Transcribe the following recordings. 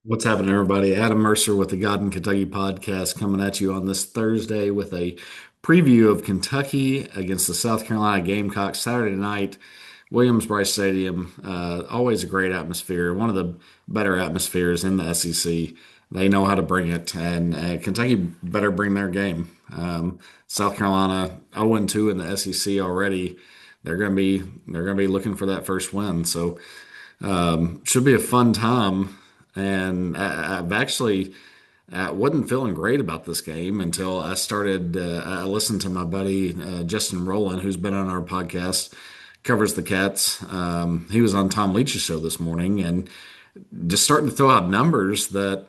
What's happening, everybody? Adam Mercer with the God in Kentucky podcast coming at you on this Thursday with a preview of Kentucky against the South Carolina Gamecocks Saturday night, Williams-Brice Stadium. Always a great atmosphere, one of the better atmospheres in the SEC. They know how to bring it, and Kentucky better bring their game. South Carolina 0-2 in the SEC already. They're gonna be looking for that first win. So should be a fun time. And I've actually wasn't feeling great about this game until I started. I listened to my buddy Justin Rowland, who's been on our podcast, covers the Cats. He was on Tom Leach's show this morning, and just starting to throw out numbers that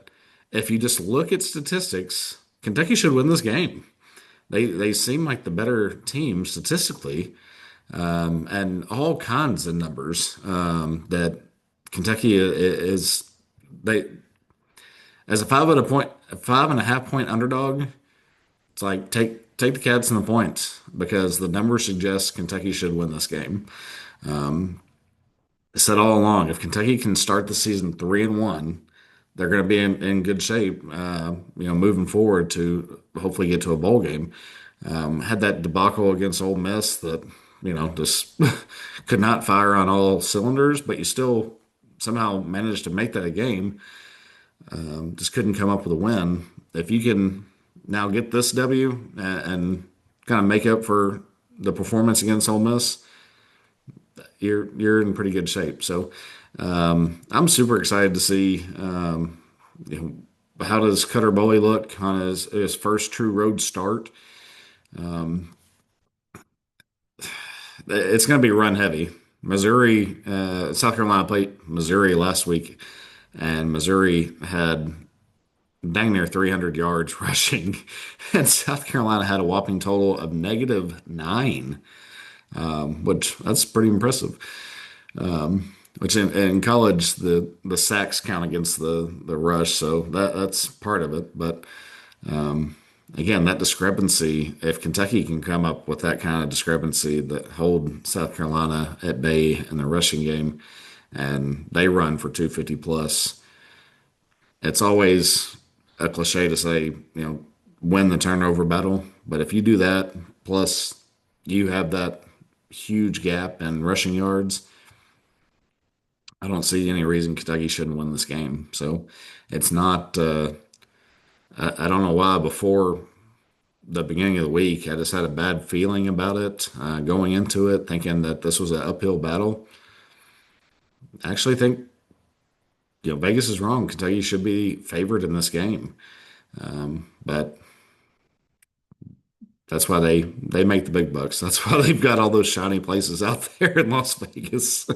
if you just look at statistics, Kentucky should win this game. They seem like the better team statistically, and all kinds of numbers that Kentucky is they as a 5.5 point underdog. It's like take the Cats and the points because the numbers suggest Kentucky should win this game. I said all along, if Kentucky can start the season 3-1, they're going to be in good shape. Moving forward to hopefully get to a bowl game. Had that debacle against Ole Miss that just could not fire on all cylinders, but you still somehow managed to make that a game. Just couldn't come up with a win. If you can now get this W and kind of make up for the performance against Ole Miss, you're in pretty good shape. So I'm super excited to see how does Cutter Boley look on his first true road start. It's going to be run heavy. South Carolina played Missouri last week, and Missouri had dang near 300 yards rushing, and South Carolina had a whopping total of -9, which that's pretty impressive. Which in college the sacks count against the rush, so that's part of it. But again, that discrepancy, if Kentucky can come up with that kind of discrepancy that hold South Carolina at bay in the rushing game, and they run for 250 plus, it's always a cliche to say, win the turnover battle. But if you do that, plus you have that huge gap in rushing yards, I don't see any reason Kentucky shouldn't win this game. So it's not, I don't know why before the beginning of the week, I just had a bad feeling about it going into it, thinking that this was an uphill battle. I actually think, Vegas is wrong. Kentucky should be favored in this game. But that's why they make the big bucks. That's why they've got all those shiny places out there in Las Vegas.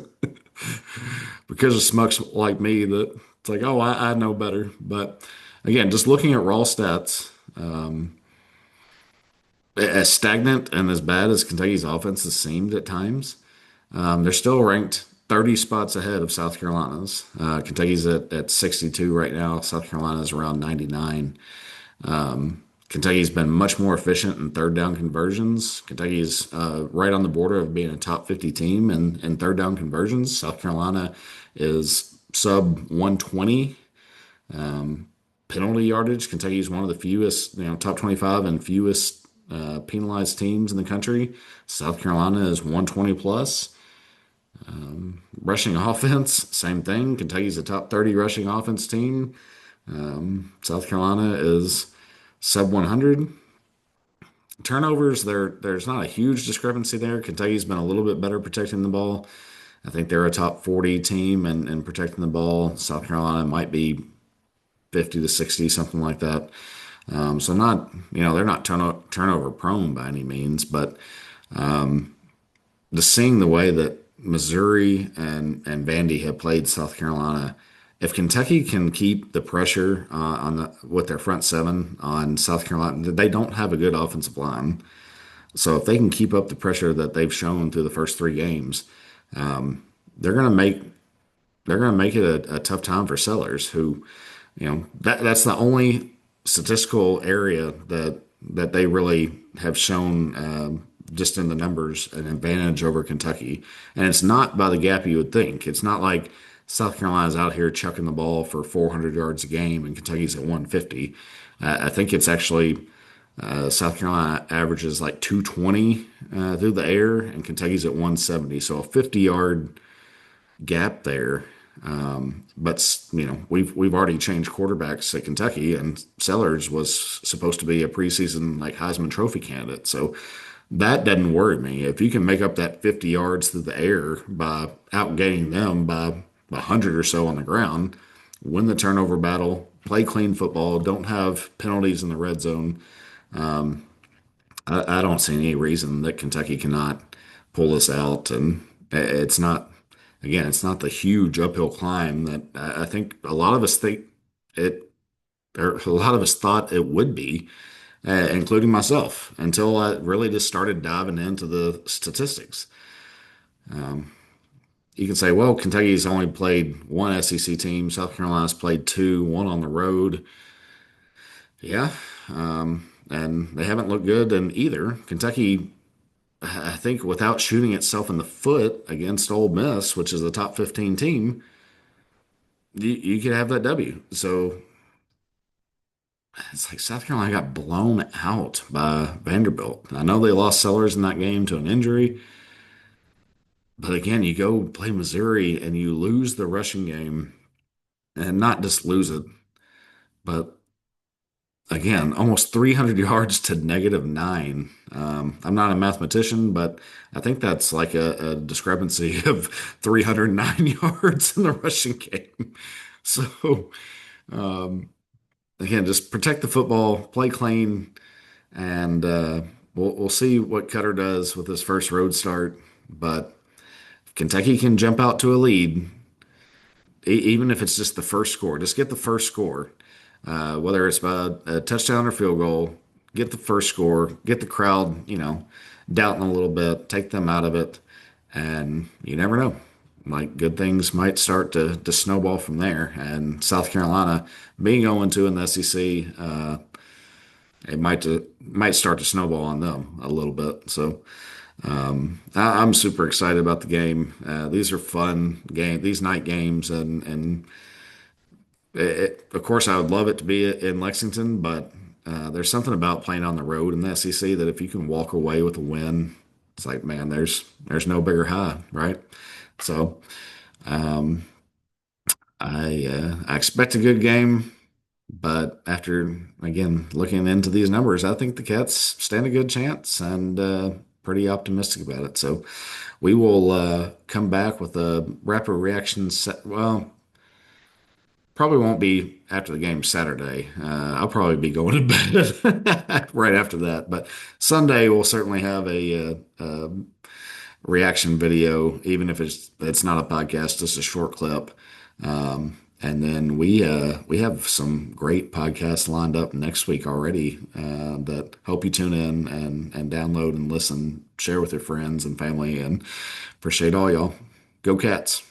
Because of smucks like me that it's like, oh, I know better. But again, just looking at raw stats, as stagnant and as bad as Kentucky's offense has seemed at times, they're still ranked 30 spots ahead of South Carolina's. Kentucky's at 62 right now. South Carolina's around 99. Kentucky's been much more efficient in third down conversions. Kentucky's right on the border of being a top 50 team in third down conversions. South Carolina is sub 120 penalty yardage. Kentucky's one of the fewest, top 25 and fewest penalized teams in the country. South Carolina is 120 plus. Rushing offense, same thing. Kentucky's a top 30 rushing offense team. South Carolina is sub 100. Turnovers, there's not a huge discrepancy there. Kentucky's been a little bit better protecting the ball. I think they're a top 40 team in protecting the ball. South Carolina might be 50 to 60, something like that. So not, they're not turnover prone by any means, but just seeing the way that Missouri and Vandy have played South Carolina, if Kentucky can keep the pressure with their front seven on South Carolina, they don't have a good offensive line. So if they can keep up the pressure that they've shown through the first three games, they're gonna make it a tough time for Sellers, who, that's the only statistical area that they really have shown just in the numbers an advantage over Kentucky. And it's not by the gap you would think. It's not like South Carolina's out here chucking the ball for 400 yards a game, and Kentucky's at 150. I think it's actually South Carolina averages like 220 through the air, and Kentucky's at 170. So a 50-yard gap there. But we've already changed quarterbacks at Kentucky, and Sellers was supposed to be a preseason like Heisman Trophy candidate. So that doesn't worry me. If you can make up that 50 yards through the air by outgaining them by 100 or so on the ground, win the turnover battle, play clean football, don't have penalties in the red zone. I don't see any reason that Kentucky cannot pull this out. And it's not, again, it's not the huge uphill climb that I think a lot of us think it, or a lot of us thought it would be, including myself, until I really just started diving into the statistics. You can say, well, Kentucky's only played one SEC team, South Carolina's played two, one on the road. Yeah. And they haven't looked good in either. Kentucky, I think, without shooting itself in the foot against Ole Miss, which is the top 15 team, you could have that W. So it's like South Carolina got blown out by Vanderbilt. I know they lost Sellers in that game to an injury, but again, you go play Missouri and you lose the rushing game, and not just lose it, but again, almost 300 yards to -9. I'm not a mathematician, but I think that's like a discrepancy of 309 yards in the rushing game. So, um, again, just protect the football, play clean, and we'll see what Cutter does with his first road start. But if Kentucky can jump out to a lead, even if it's just the first score, just get the first score, whether it's by a touchdown or field goal, get the first score, get the crowd, doubting a little bit, take them out of it, and you never know. Like good things might start to snowball from there. And South Carolina being 0-2 in the SEC, it might start to snowball on them a little bit. So I'm super excited about the game. These are fun game, these night games, and of course I would love it to be in Lexington, but there's something about playing on the road in the SEC that if you can walk away with a win, it's like man, there's no bigger high, right? So I expect a good game. But after, again, looking into these numbers, I think the Cats stand a good chance and pretty optimistic about it. So we will come back with a rapid reaction set. Well, probably won't be after the game Saturday. I'll probably be going to bed right after that. But Sunday, we'll certainly have a reaction video, even if it's not a podcast, just a short clip. And then we have some great podcasts lined up next week already that hope you tune in and download and listen, share with your friends and family, and appreciate all y'all. Go Cats.